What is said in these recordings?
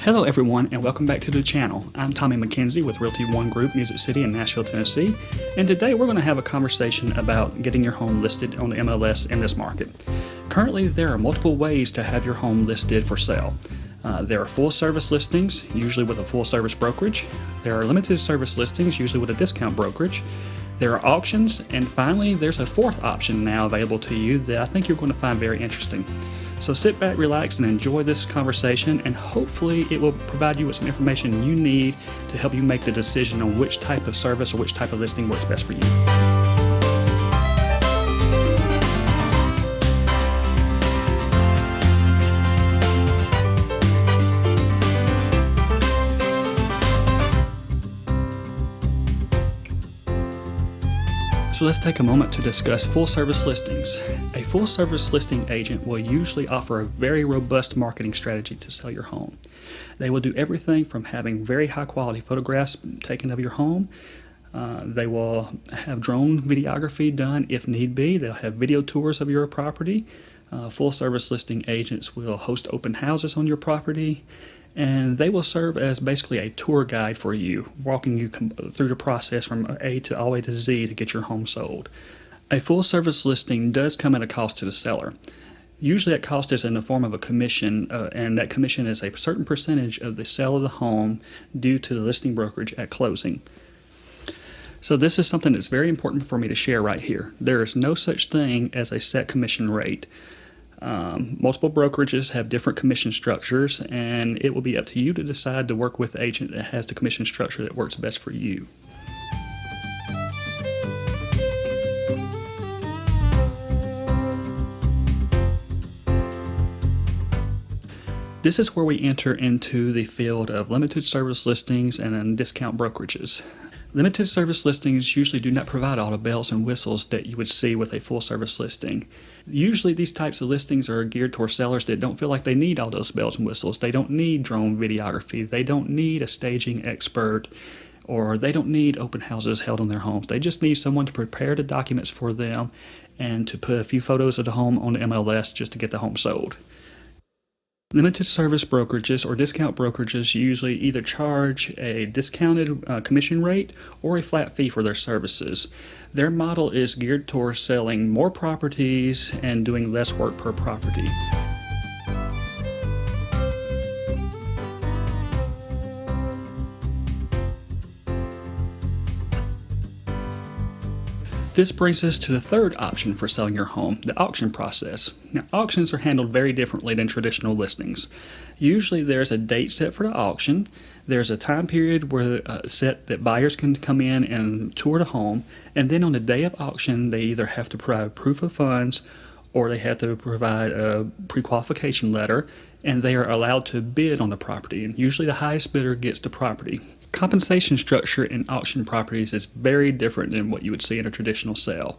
Hello everyone and welcome back to the channel. I'm Tommy McKenzie with Realty One Group, Music City in Nashville, Tennessee, and today we're going to have a conversation about getting your home listed on the MLS in this market. Currently, there are multiple ways to have your home listed for sale. There are full service listings, usually with a full service brokerage. There are limited service listings, usually with a discount brokerage. There are auctions, and finally, there's a fourth option now available to you that I think you're going to find very interesting. So sit back, relax, and enjoy this conversation, and hopefully it will provide you with some information you need to help you make the decision on which type of service or which type of listing works best for you. So let's take a moment to discuss full service listings. A full service listing agent will usually offer a very robust marketing strategy to sell your home. They will do everything from having very high quality photographs taken of your home. They will have drone videography done if need be. They'll have video tours of your property. Full service listing agents will host open houses on your property. And they will serve as basically a tour guide for you, walking you through the process from A to all the way to Z to get your home sold. A full service listing does come at a cost to the seller. Usually that cost is in the form of a commission, and that commission is a certain percentage of the sale of the home due to the listing brokerage at closing. So this is something that's very important for me to share right here. There is no such thing as a set commission rate. Multiple brokerages have different commission structures, and it will be up to you to decide to work with the agent that has the commission structure that works best for you. This is where we enter into the field of limited service listings and then discount brokerages. Limited service listings usually do not provide all the bells and whistles that you would see with a full service listing. Usually these types of listings are geared toward sellers that don't feel like they need all those bells and whistles. They don't need drone videography. They don't need a staging expert, or they don't need open houses held in their homes. They just need someone to prepare the documents for them and to put a few photos of the home on the MLS just to get the home sold. Limited service brokerages or discount brokerages usually either charge a discounted commission rate or a flat fee for their services. Their model is geared towards selling more properties and doing less work per property. This brings us to the third option for selling your home, the auction process. Now, auctions are handled very differently than traditional listings. Usually there's a date set for the auction. There's a time period where set that buyers can come in and tour the home, and then on the day of auction they either have to provide proof of funds or they have to provide a pre-qualification letter, and they are allowed to bid on the property, and usually the highest bidder gets the property. Compensation structure in auction properties is very different than what you would see in a traditional sale.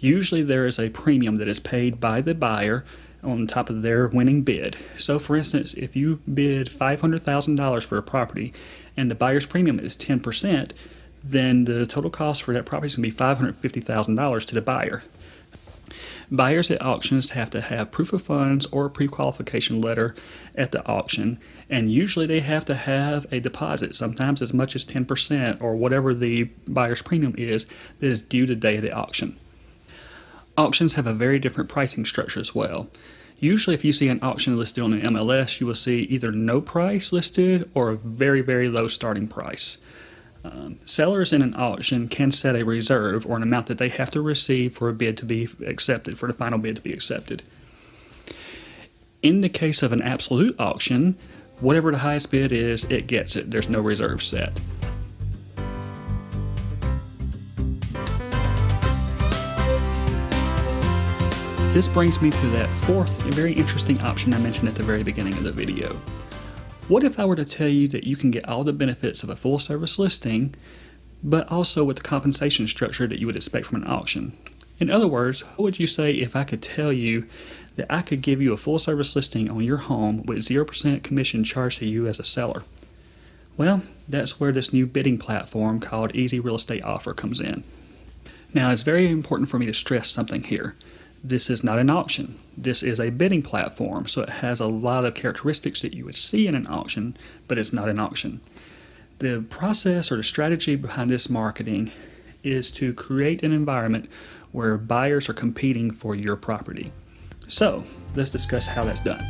Usually there is a premium that is paid by the buyer on top of their winning bid. So for instance, if you bid $500,000 for a property and the buyer's premium is 10%, then the total cost for that property is going to be $550,000 to the buyer. Buyers at auctions have to have proof of funds or a pre-qualification letter at the auction, and usually they have to have a deposit, sometimes as much as 10% or whatever the buyer's premium is that is due the day of the auction. Auctions have a very different pricing structure as well. Usually if you see an auction listed on the MLS, you will see either no price listed or a very, very low starting price. Sellers in an auction can set a reserve or an amount that they have to receive for a bid to be accepted, for the final bid to be accepted. In the case of an absolute auction, whatever the highest bid is, it gets it. There's no reserve set. This brings me to that fourth and very interesting option I mentioned at the very beginning of the video. What if I were to tell you that you can get all the benefits of a full service listing, but also with the compensation structure that you would expect from an auction? In other words, what would you say if I could tell you that I could give you a full service listing on your home with 0% commission charged to you as a seller? Well, that's where this new bidding platform called Easy Real Estate Offer comes in. Now, it's very important for me to stress something here. This is not an auction. This is a bidding platform, so it has a lot of characteristics that you would see in an auction, but it's not an auction. The process or the strategy behind this marketing is to create an environment where buyers are competing for your property. So let's discuss how that's done.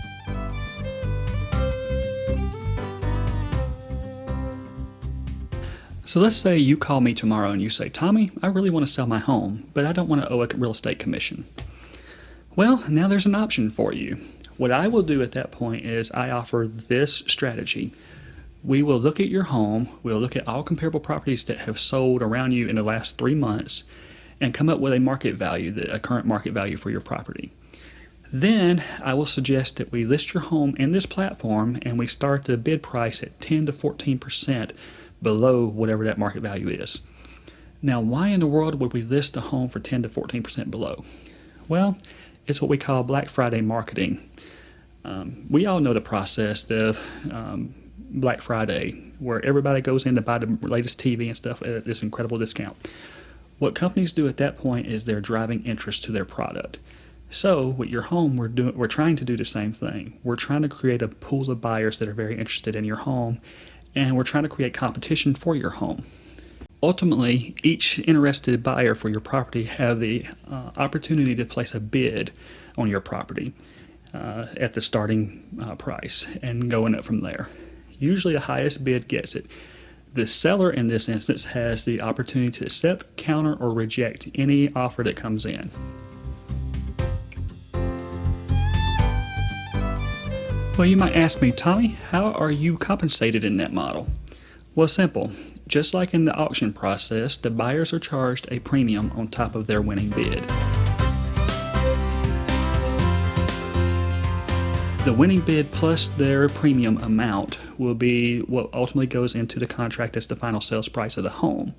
So let's say you call me tomorrow and you say, Tommy, I really want to sell my home, but I don't want to owe a real estate commission. Well, now there's an option for you. What I will do at that point is I offer this strategy. We will look at your home, we'll look at all comparable properties that have sold around you in the last 3 months and come up with a market value, a current market value for your property. Then I will suggest that we list your home in this platform and we start the bid price at 10 to 14% below whatever that market value is. Now, why in the world would we list a home for 10 to 14% below? Well, it's what we call Black Friday marketing. We all know the process, the Black Friday, where everybody goes in to buy the latest TV and stuff at this incredible discount. What companies do at that point is they're driving interest to their product. So with your home, we're trying to do the same thing. We're trying to create a pool of buyers that are very interested in your home, and we're trying to create competition for your home. Ultimately, each interested buyer for your property have the opportunity to place a bid on your property at the starting price and going up from there. Usually the highest bid gets it. The seller in this instance has the opportunity to accept, counter, or reject any offer that comes in. Well, you might ask me, Tommy, how are you compensated in that model? Well, simple. Just like in the auction process, the buyers are charged a premium on top of their winning bid. The winning bid plus their premium amount will be what ultimately goes into the contract as the final sales price of the home.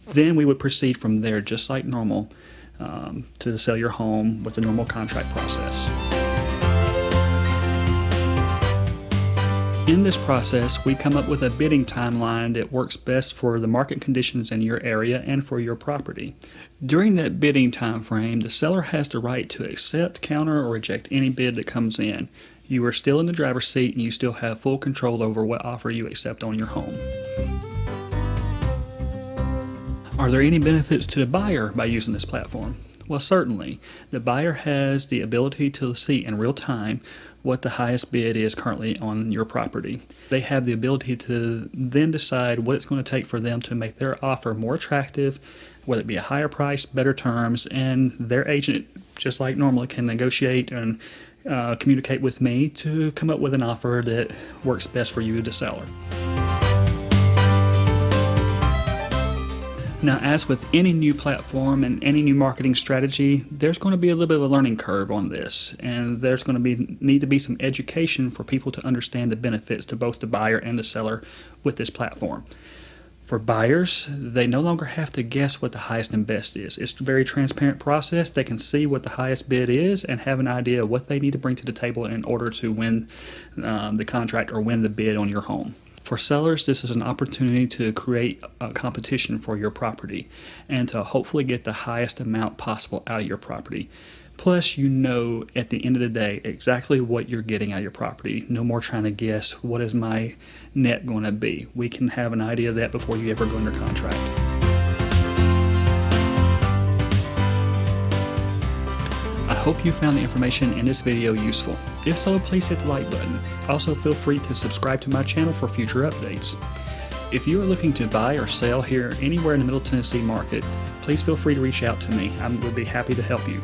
Then we would proceed from there just like normal to sell your home with the normal contract process. In this process, we come up with a bidding timeline that works best for the market conditions in your area and for your property. During that bidding time frame, the seller has the right to accept, counter, or reject any bid that comes in. You are still in the driver's seat and you still have full control over what offer you accept on your home. Are there any benefits to the buyer by using this platform? Well, certainly. The buyer has the ability to see in real time what the highest bid is currently on your property. They have the ability to then decide what it's going to take for them to make their offer more attractive, whether it be a higher price, better terms, and their agent, just like normally, can negotiate and communicate with me to come up with an offer that works best for you, the seller. Now, as with any new platform and any new marketing strategy, there's going to be a little bit of a learning curve on this, and there's going to need to be some education for people to understand the benefits to both the buyer and the seller with this platform. For buyers, they no longer have to guess what the highest and best is. It's a very transparent process. They can see what the highest bid is and have an idea of what they need to bring to the table in order to win the contract or win the bid on your home. For sellers, this is an opportunity to create a competition for your property and to hopefully get the highest amount possible out of your property. Plus, you know at the end of the day exactly what you're getting out of your property. No more trying to guess what is my net going to be. We can have an idea of that before you ever go under contract. I hope you found the information in this video useful. If so, please hit the like button. Also, feel free to subscribe to my channel for future updates. If you are looking to buy or sell here anywhere in the Middle Tennessee market, please feel free to reach out to me. I would be happy to help you.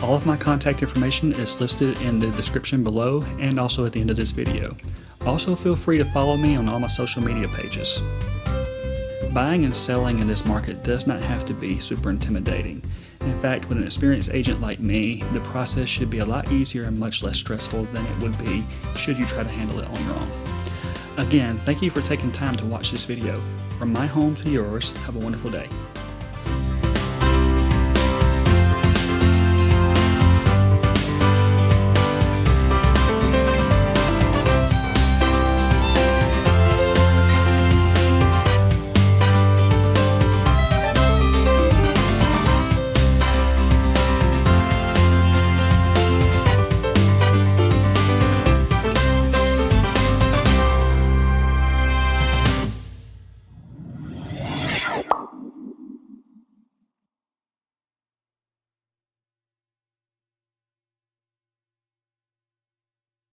All of my contact information is listed in the description below and also at the end of this video. Also, feel free to follow me on all my social media pages. Buying and selling in this market does not have to be super intimidating. In fact, with an experienced agent like me, the process should be a lot easier and much less stressful than it would be should you try to handle it on your own. Again, thank you for taking time to watch this video. From my home to yours, have a wonderful day.